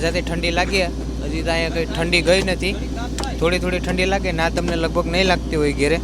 જાતે ઠંડી લાગી હજી તો અહીંયા કંઈ ઠંડી ગઈ નથી. થોડી થોડી ઠંડી લાગે ના તમને લગભગ નહીં લાગતી હોય ઘેરે.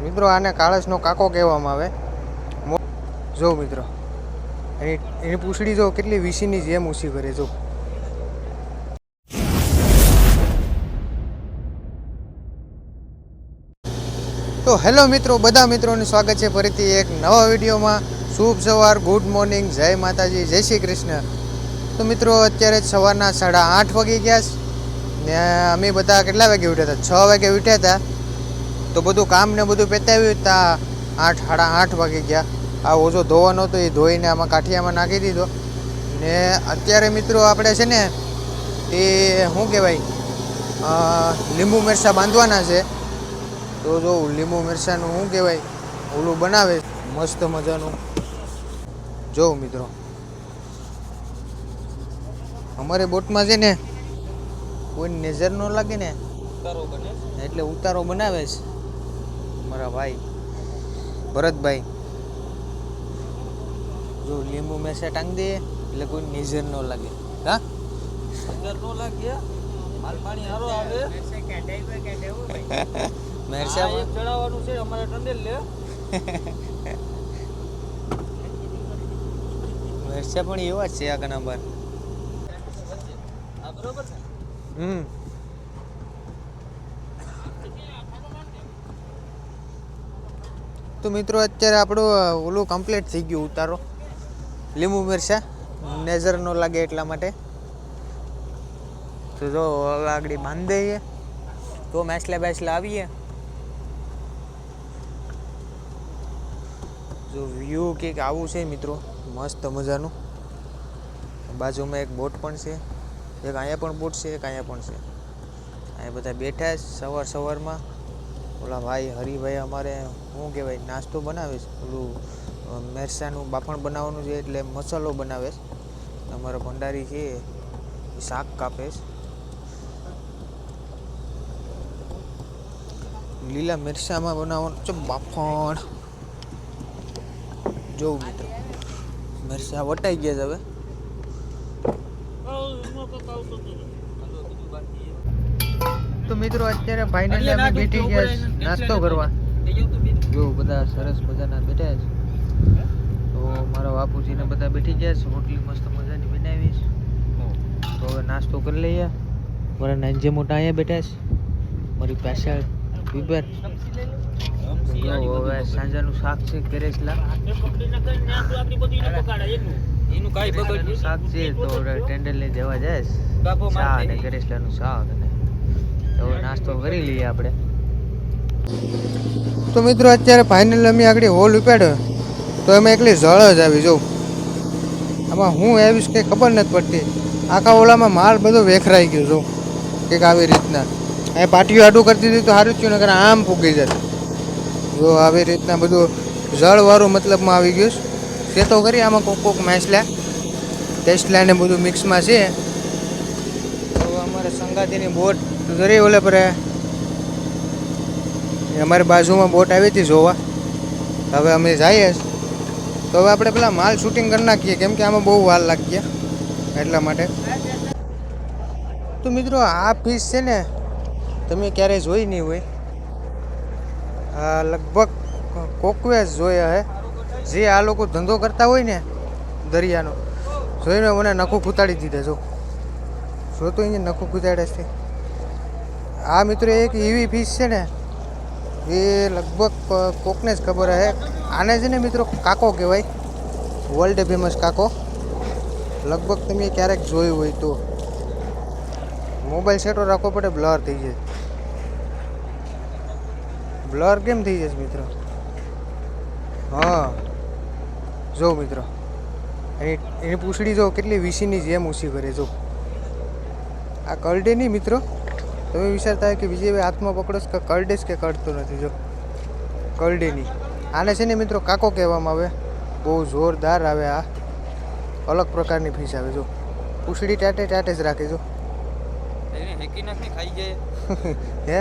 મિત્રો આને કાળસનો કાકો કહેવામાં આવે. જો મિત્રો એની પૂંછડી જો કેટલી વીસીની જેમ ઊંચી કરે જો. તો હેલો મિત્રો, બધા મિત્રોનું સ્વાગત છે ફરીથી એક નવા વિડીયોમાં. શુભ સવાર, ગુડ મોર્નિંગ, જય માતાજી, જય શ્રી કૃષ્ણ. તો મિત્રો અત્યારે સવારના 8:30 વાગી ગયા ને અમે બધા કેટલા વાગે ઉઠ્યા હતા? 6 વાગે ઉઠ્યા હતા. તો બધું કામ ને બધું પતાવ્યું ત્યાં 8:30 વાગી ગયા. આ ઓછો ધોવાનો હતો એ ધોઈને આમાં કાઠિયામાં નાખી દીધો. ને અત્યારે મિત્રો આપણે છે ને એ શું કહેવાય, લીંબુ મરચાં બાંધવાના છે. તો જો લીંબુ મરચાંનું શું કહેવાય ઓલું બનાવે મસ્ત મજાનું. જો મિત્રો અમારે બોટમાં છે ને કોઈ નજર ન લાગે ને એટલે ઉતારો બનાવે છે મારા ભાઈ ભરતભાઈ. જો લીંબુ મરચાં ટાંગી દે એટલે કોઈ નજર ન લાગે. હા નજર ન લાગે, માલ પાણી હારો આવે. મરચાં એક ચડાવવાનું છે અમારે ટંડેલ લે. મરચાં પણ એવા જ છે આ નંબર. આ બરોબર છે. તો મિત્રો અત્યારે આપણું ઓલું કમ્પ્લીટ થઈ ગયું ઉતારો. લીંબુ મરચાં નજર ન લાગે એટલા માટે. તો જો હવે આગળ બાંધી દઈએ તો મેસલા બેસલા આવીએ. જો વ્યૂ કંઈક આવું છે મિત્રો મસ્ત મજાનું. બાજુમાં એક બોટ પણ છે, એક અહીંયા પણ બોટ છે, એક અહીંયા પણ છે. અહીંયા બધા બેઠા છે સવાર સવારમાં. ઓલા ભાઈ હરિભાઈ અમારે શું કહેવાય નાસ્તો બનાવે છે, ઓલું મરચાંનું બાફણ બનાવવાનું છે એટલે મસાલો બનાવે છે. અમારો ભંડારી છે એ શાક કાપે છે. લીલા મરચાંમાં બનાવવાનું છે બાફણ. જોઉં મિત્રો મરચાં વટાઈ ગયા છે હવે. તો મિત્રો અત્યારે ફાઇનલી અમે બેઠી ગયા નાસ્તો કરવા. જો બધા સરસ મજાના બેઠા છે. તો મારા બાપુજીને બધા બેઠી ગયા છે. રોટલી મસ્ત મજાની બનાવી છે. તો હવે નાસ્તો કરી લઈએ. મારા નાનજી મોટા અહીંયા બેઠા છે મારી પાછળ વિબર. હવે સાંજાનું શાક છે કરેસલા શાક છે. તો ટેન્ડલને દેવા જાય ચા અને કરેસલાનું શાક. અને તો નાસ્તો કરી લઈએ આપણે. તો મિત્રો અત્યારે ફાઇનલ અમે આગળ હોલ ઉપાડ્યો તો એમાં એકલી જળ જ આવી. જો આમાં હું આવીશ કંઈ ખબર નથી પડતી. આખા ઓલામાં માલ બધો વેખરાઈ ગયો. જો કંઈક આવી રીતના અહીં પાટીઓ આડું કરતી હતી તો સારું થયું, નકર આમ ફૂગી જાય. જો આવી રીતના બધું જળવાળું મતલબમાં આવી ગયું છે. તો કરી આમાં કોક મેસલા ટેસ્ટલા ને બધું મિક્સમાં છે. તો અમારે સંગાતીની બોટ જરી ઓલે પર અમારી બાજુમાં બોટ આવી હતી જોવા. હવે અમે જઈએ તો હવે આપણે પેલા માલ શૂટિંગ કરી નાખીએ કેમ કે આમાં બહુ વાર લાગી એટલા માટે. તો મિત્રો આ ફિશ છે ને તમે ક્યારેય જોઈ નહીં હોય. લગભગ કોકવેસ જોયા હે જે આ લોકો ધંધો કરતા હોય ને દરિયાનો. જોઈને મને નખું ખૂતાડી દીધા. જો તો અહીંયા નખું ખૂતાડે છે. આ મિત્રો એક એવી ફિશ છે ને એ લગભગ કોકને જ ખબર હે. આને છે ને મિત્રો કાકો કહેવાય, વર્લ્ડ ફેમસ કાકો. લગભગ તમે ક્યારેક જોયું હોય તો. મોબાઈલ સેટો રાખવો પડે, બ્લર થઈ જાય. બ્લર કેમ થઈ જશે મિત્રો? હા જો મિત્રો એની પૂંછડી જો કેટલી વીસીની જેમ ઊંચી કરે. જો આ કરડે નહીં મિત્રો. તમે વિચારતા હોય કે વિજયભાઈ હાથમાં પકડો કે કરડે કે કરડતો નથી. જો કરડે નહીં. આને છે ને મિત્રો કાકો કહેવામાં આવે. બહુ જોરદાર આવે. આ અલગ પ્રકારની ફિશ આવે. જો પૂંછડી ટાટે ટાટે જ રાખે. જો હેકી નાખી ખાઈ જાય. હે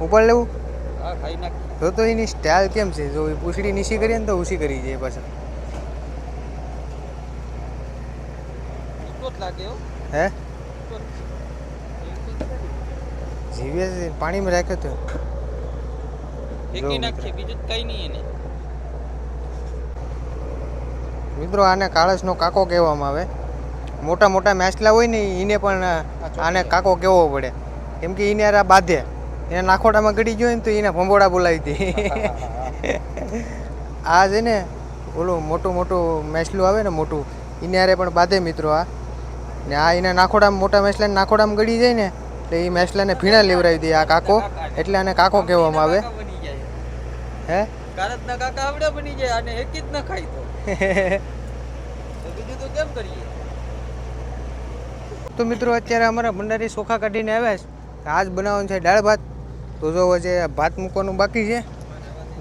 ઉપાડ લેવું? હા ખાઈ નાખ. તો એની સ્ટાઇલ કેમ છે? જો એ પૂંછડી નીચી કરીએ ને તો ઊંચી કરી જાય પાછા. હે જીવે પાણીમાં રાખ્યો તો મિત્રો આને કાળસનો કાકો કહેવામાં આવે. મોટા મોટા મેસલા હોય ને એને પણ આને કાકો કહેવો પડે, કેમ કે એને આ બાંધે, એને નાખોટામાં ગળી ગયો ને તો એને ભંભોડા બોલાવી હતી. આ છે ને ઓલું મોટું મોટું મેસલું આવે ને મોટું, એને હારે પણ બાંધે મિત્રો. આ ને આ એના નાખોડામાં મોટા મેસલાને નાખોડામાં ગળી જાય ને એટલે એ મેસલાને ભીણા લેવડાવી દે આ કાકો, એટલે આને કાકો કહેવામાં આવે. હે કારતના કાકા આવડે બની જાય અને એક જ ન ખાય તો બીજું તો કેમ કરીએ. તો મિત્રો અત્યારે અમારા ભંડારી ચોખા કાઢીને આવ્યા છે. આજ બનાવવાનું છે દાળ ભાત. તો જો વચ્ચે ભાત મૂકવાનું બાકી છે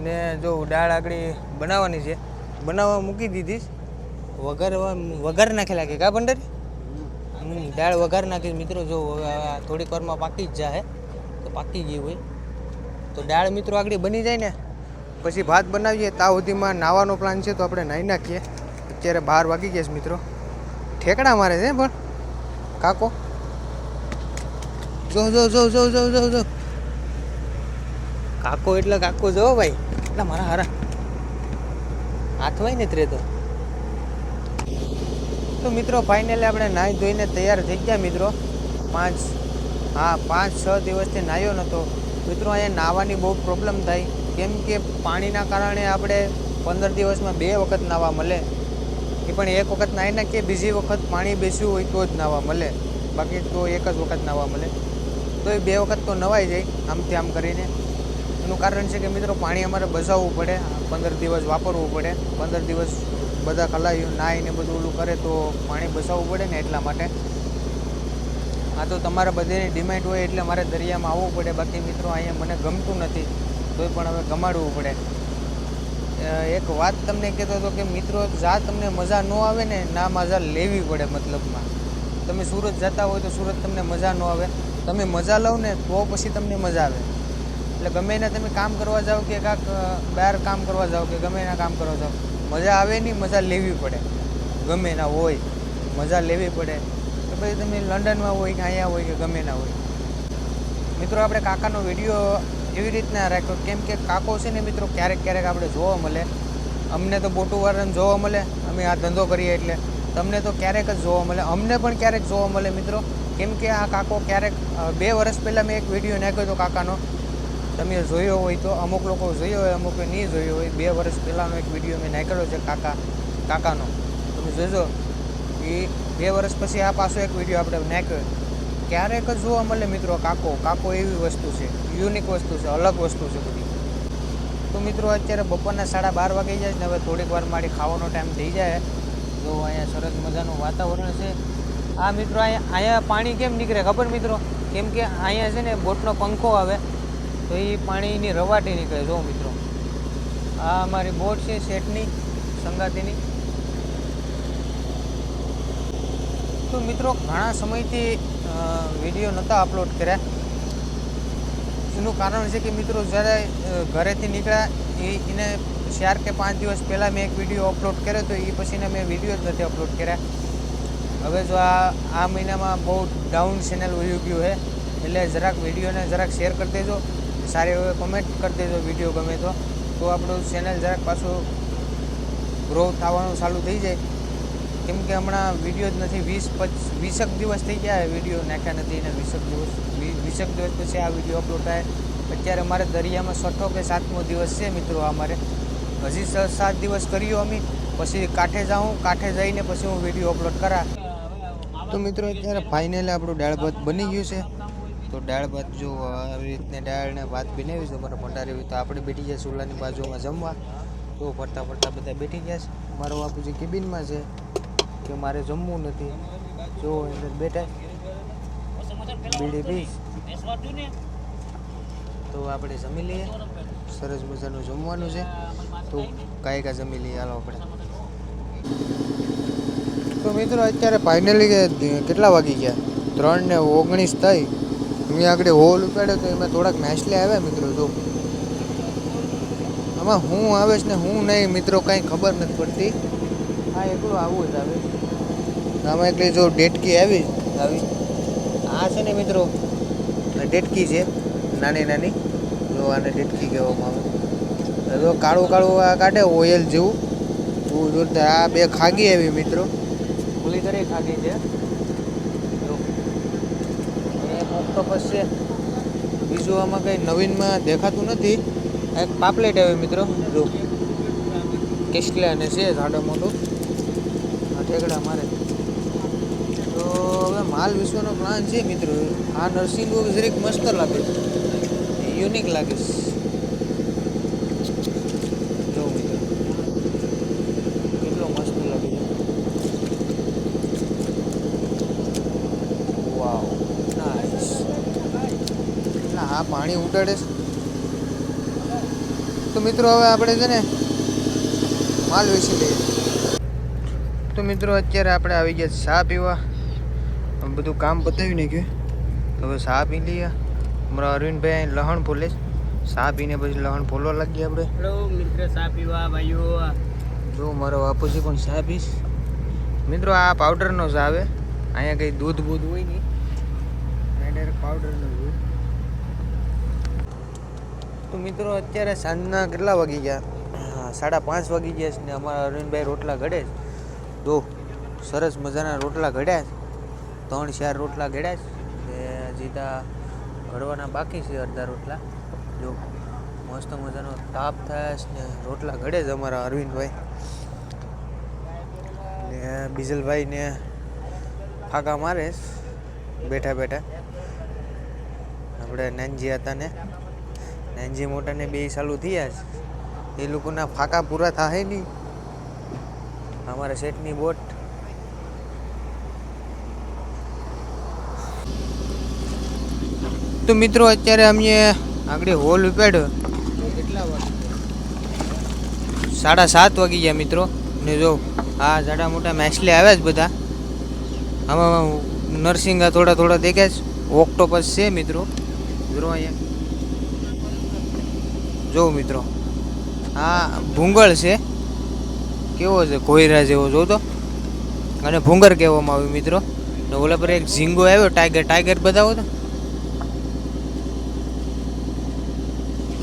ને જો દાળ આગળ બનાવવાની છે, બનાવવા મૂકી દીધી. વઘાર નાખેલા કે કા ભંડારી દાળ વઘાર નાખી મિત્રો. જો થોડીક વારમાં પાકી જ જાય તો પાકી ગઈ હોય તો દાળ મિત્રો આગળ બની જાય ને પછી ભાત બનાવીએ. ત્યાં સુધીમાં નાવાનો પ્લાન છે તો આપણે નાહી નાખીએ. અત્યારે 12 વાગી ગયા છે મિત્રો. ઠેકડા મારે છે પણ કાકો જો જો જો જો જો જો જો કાકો એટલે કાકો જો ભાઈ, એટલે મારા હારા હાથ હોય ને ત્રે તો મિત્રો ફાઇનલી આપણે નાહી ધોઈને તૈયાર થઈ ગયા મિત્રો. 5-6 દિવસથી નાહ્યો નહોતો મિત્રો. અહીંયા નાહવાની બહુ પ્રોબ્લેમ થાય, કેમ કે પાણીના કારણે આપણે 15 દિવસમાં 2 વખત નાહવા મળે. એ પણ એક વખત નાહી નાખીએ, બીજી વખત પાણી બેસ્યું હોય તો જ નાહવા મળે, બાકી તો એક જ વખત નાહવા મળે. તો એ 2 વખત તો નવાઈ જાય આમથી આમ કરીને. એનું કારણ છે કે મિત્રો પાણી અમારે બચાવવું પડે, 15 દિવસ વાપરવું પડે. 15 દિવસ બધા ખલાયું નાહીને બધું ઓલું કરે તો પાણી બચાવવું પડે ને, એટલા માટે. આ તો તમારા બધાની ડિમાન્ડ હોય એટલે મારે દરિયામાં આવવું પડે. બાકી મિત્રો અહીંયા મને ગમતું નથી તોય પણ હવે ગમાડવું પડે. એક વાત તમને કહેતો હતો કે મિત્રો જા તમને મજા ન આવે ને ના મજા લેવી પડે. મતલબમાં તમે સુરત જતા હોય તો સુરત તમને મજા ન આવે, તમે મજા લો ને તો પછી તમને મજા આવે. એટલે ગમે એને તમે કામ કરવા જાઓ કે કાંક બહાર કામ કરવા જાઓ કે ગમે એના કામ કરવા જાઓ, મજા આવે નહીં, મજા લેવી પડે. ગમે એના હોય મજા લેવી પડે. તો પછી તમે લંડનમાં હોય કે અહીંયા હોય કે ગમે એના હોય. મિત્રો આપણે કાકાનો વિડીયો એવી રીતના રાખ્યો કેમ કે કાકો છે ને મિત્રો ક્યારેક ક્યારેક આપણે જોવા મળે. અમને તો બોટુવાળાને જોવા મળે, અમે આ ધંધો કરીએ એટલે તમને તો ક્યારેક જ જોવા મળે. અમને પણ ક્યારેક જોવા મળે મિત્રો, કેમ કે આ કાકો ક્યારેક 2 વર્ષ પહેલાં મેં એક વિડીયો નાખ્યો હતો કાકાનો, તમે જોયો હોય તો. અમુક લોકો જોયો હોય, અમુક નહીં જોયો હોય. 2 વર્ષ પહેલાંનો એક વિડીયો મેં નાખેલો છે કાકાનો, તમે જોજો. એ 2 વર્ષ પછી આ પાછો એક વિડીયો આપણે નાખ્યો. ક્યારેક જ જોવા મળે મિત્રો કાકો એવી વસ્તુ છે, યુનિક વસ્તુ છે, અલગ વસ્તુ છે બધી. તો મિત્રો અત્યારે બપોરના 12:30 વાગી જાય ને હવે થોડીક વાર મારી ખાવાનો ટાઈમ થઈ જાય. જો અહીંયા સરસ મજાનું વાતાવરણ છે. આ મિત્રો અહીંયા પાણી કેમ નીકળે ખબર મિત્રો? કેમ કે અહીંયા છે ને બોટનો પંખો આવે તો એ પાણીની રવાટી નીકળે. જો મિત્રો આ અમારી બોટ છે શેઠની સંગાતીની. તો મિત્રો ઘણા સમયથી વિડીયો નહોતા અપલોડ કર્યા. એનું કારણ છે કે મિત્રો જ્યારે ઘરેથી નીકળ્યા એને 4 કે 5 દિવસ પહેલાં મેં એક વિડીયો અપલોડ કર્યો તો એ પછીને મેં વિડીયો જ નથી અપલોડ કર્યા. હવે જો આ મહિનામાં બહુ ડાઉન ચેનલ વયું ગયું છે એટલે જરાક વિડીયોને જરાક શેર કરી દેજો, સારી એવી કોમેન્ટ કરી દેજો વિડીયો ગમે તો આપણું ચેનલ જરાક પાછું ગ્રો થવાનું ચાલુ થઈ જાય. કેમ કે હમણાં વિડીયો જ નથી, 20 દિવસ થઈ ગયા વિડીયો નાખ્યા નથી ને 20 દિવસ પછી આ વિડીયો અપલોડ થાય. અત્યારે અમારે દરિયામાં 6થો કે 7મો દિવસ છે મિત્રો. અમારે હજી 7 દિવસ કર્યો અમે, પછી કાંઠે જઈને પછી હું વિડીયો અપલોડ કરા. તો મિત્રો અત્યારે ફાઇનલી આપણું દાળ ભાત બની ગયું છે. તો દાળ ભાત જો આવી રીતને દાળ ને ભાત બનાવી છે અમારા ભંડારી હોય તો આપણે બેઠી જાય ચૂલાની બાજુમાં જમવા. તો ફરતા બધા બેઠી ગયા છે. મારો બાપુજી કેબિનમાં છે કે મારે જમવું નથી, જો અંદર બેઠા બીડી પીસ. તો આપણે જમી લઈએ, સરસ મજાનું જમવાનું છે તો કાંઈ જમી લઈએ હાલો આપણે. તો મિત્રો અત્યારે ફાઇનલી કેટલા વાગી ગયા? 3:19 થઈ. મેં આગળ હોલ ઉપાડ્યો તો એમાં થોડાક મેસલે આવ્યા મિત્રો. જો આમાં હું આવે છે ને હું નહીં મિત્રો કાંઈ ખબર નથી પડતી. હા એકલું આવું જ આવે. આમાં એકલી જો ડેટકી આવી આવી આ છે ને મિત્રો ડેટકી છે નાની નાની જો આને ડેટકી કહેવામાં આવે જો કાળું કાળું આ કાઢે ઓઇલ જેવું બહુ જોરદાર આ બે ખાગી આવી મિત્રો ખુલ્લી કરી ખાગી છે જો એક ઓક્ટોપસ છે બીજું આમાં કંઈ નવીનમાં દેખાતું નથી એક પાપલેટ આવે મિત્રો જો કેસ્ટલા ને છે જાડો મોટું આ ઠેકડા મારે તો હવે માલ વિશ્વનો પ્લાન છે મિત્રો આ નર્સિંગ જરીક મસ્ત લાગે છે યુનિક લાગે છે જો મિત્રો કેટલો મસ્ત લાગે છે વાવ નાઈસ ના આ પાણી ઉડાડે છે તો મિત્રો હવે આપણે છે ને માલ વેચી લઈએ તો મિત્રો અત્યારે આપણે આવી ગયા ચા પીવા બધું કામ પતાવી નાખ્યું તો હવે ચા પી લઈએ અમારા અરવિંદભાઈ લહણ ફોલે ચા પીને પછી લહણ ફોલવા લાગીએ આપણે હેલો મિત્ર ચા પીવા ભાઈઓ જો મારો બાપુજી પણ ચા પીશ મિત્રો આ પાવડરનો ચા આવે અહીંયા કંઈ દૂધ બૂધ હોય નહીં ડાયરેક્ટ પાવડરનો જ હોય તો મિત્રો અત્યારે સાંજના કેટલા વાગી ગયા 5:30 વાગી ગયા છે ને અમારા અરવિંદભાઈ રોટલા ઘડે છે જો સરસ મજાના રોટલા ઘડ્યા છે 3-4 રોટલા ઘડ્યા છે હજી ઘડવાના બાકી છે અડધા રોટલા જો મસ્ત મજાનો તાપ થાય છે ને રોટલા ઘડે છે અમારા અરવિંદભાઈ ને બીજલભાઈ ને ફાંકા મારે બેઠા બેઠા આપણે નાનજી હતા ને નાનજી મોટા ને 2 ચાલુ થયા છે એ લોકોના ફાંકા પૂરા થાય નહીં અમારા શેઠની બોટ તો મિત્રો અત્યારે અમે આગળ હોલ ઉપાડ્યો કેટલા વાગે 7:30 વાગી ગયા મિત્રો ને જો આ જાડા મોટા માછલી આવ્યા જ બધા આમાં નરસિંગા થોડા થોડા દેખાય છે ઓક્ટોપસ છે મિત્રો જો અહીંયા જો મિત્રો આ ભૂંગળ છે કેવો છે કોયરા જેવો જોતો અને ભૂંગર કહેવામાં આવ્યું મિત્રો ને ઓલા પર એક ઝીંગો આવ્યો ટાઈગર બતાવો તો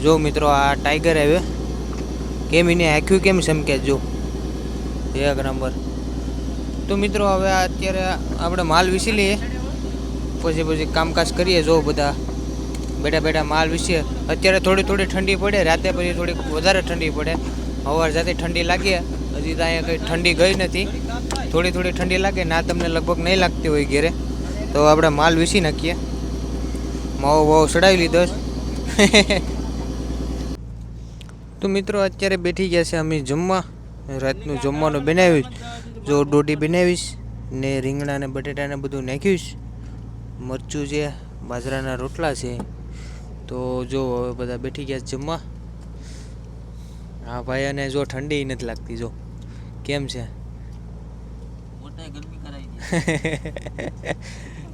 જો મિત્રો આ ટાઈગર આવ્યો કેમ એને આખ્યું કેમ સમકે જો એક નંબર તો મિત્રો હવે અત્યારે આપણે માલ વીસી લઈએ પછી કામકાજ કરીએ જો બધા બેઠા બેઠા માલ વીસીએ અત્યારે થોડી થોડી ઠંડી પડે રાતે પછી થોડીક વધારે ઠંડી પડે સવાર જાતે ઠંડી લાગીએ હજી તો અહીંયા કંઈ ઠંડી ગઈ નથી થોડી થોડી ઠંડી લાગે ના તમને લગભગ નહીં લાગતી હોય ઘેરે તો આપણે માલ વીસી નાખીએ માવો વાવો ચડાવી લીધો તો મિત્રો અત્યારે બેઠી ગયા છે અમે જમવા રાતનું જમવાનું બનાવીશ જો દોઢી બનાવીશ ને રીંગણા ને બટેટાને બધું નાખ્યું મરચું છે બાજરાના રોટલા છે તો જો હવે બધા બેઠી ગયા જમવા હા ભાઈ અને જો ઠંડી નથી લાગતી જો કેમ છે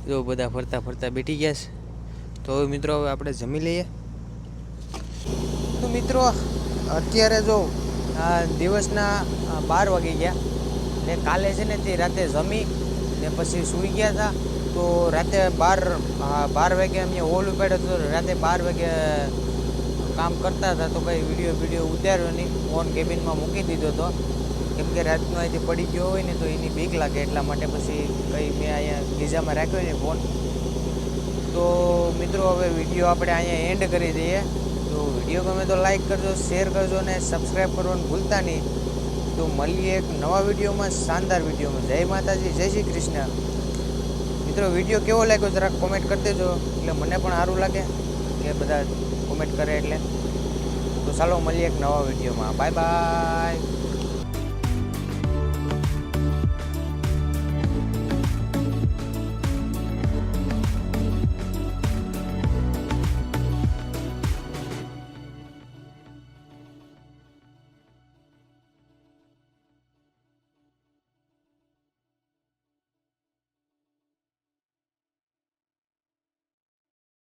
જો બધા ફરતા ફરતા બેઠી ગયા છે તો હવે મિત્રો હવે આપણે જમી લઈએ તો મિત્રો અત્યારે જો દિવસના 12 વાગી ગયા ને કાલે છે ને તે રાતે જમી ને પછી સૂઈ ગયા હતા તો રાતે 12 વાગે અમે હોલ ઉપાડ્યો તો રાતે 12 વાગે કામ કરતા હતા તો કંઈ વિડીયો ઉતાર્યો નહીં ફોન કેબિનમાં મૂકી દીધો હતો કેમ કે રાતનો અહીંથી પડી ગયો હોય ને તો એની બીક લાગે એટલા માટે પછી કંઈ મેં અહીંયા ગીઝામાં રાખ્યો ને ફોન તો મિત્રો હવે વિડીયો આપણે અહીંયા એન્ડ કરી દઈએ તો વિડીયો ગમે તો લાઈક કરજો શેર કરજો અને સબસ્ક્રાઈબ કરવાનું ભૂલતા નહીં તો મળીએ એક નવા વિડીયોમાં શાનદાર વિડીયોમાં જય માતાજી જય શ્રી કૃષ્ણ મિત્રો વિડીયો કેવો લાગ્યો જરાક કોમેન્ટ કરી દેજો એટલે મને પણ સારું લાગે કે બધા કોમેન્ટ કરે એટલે તો ચાલો મળીએ એક નવા વિડીયોમાં બાય બાય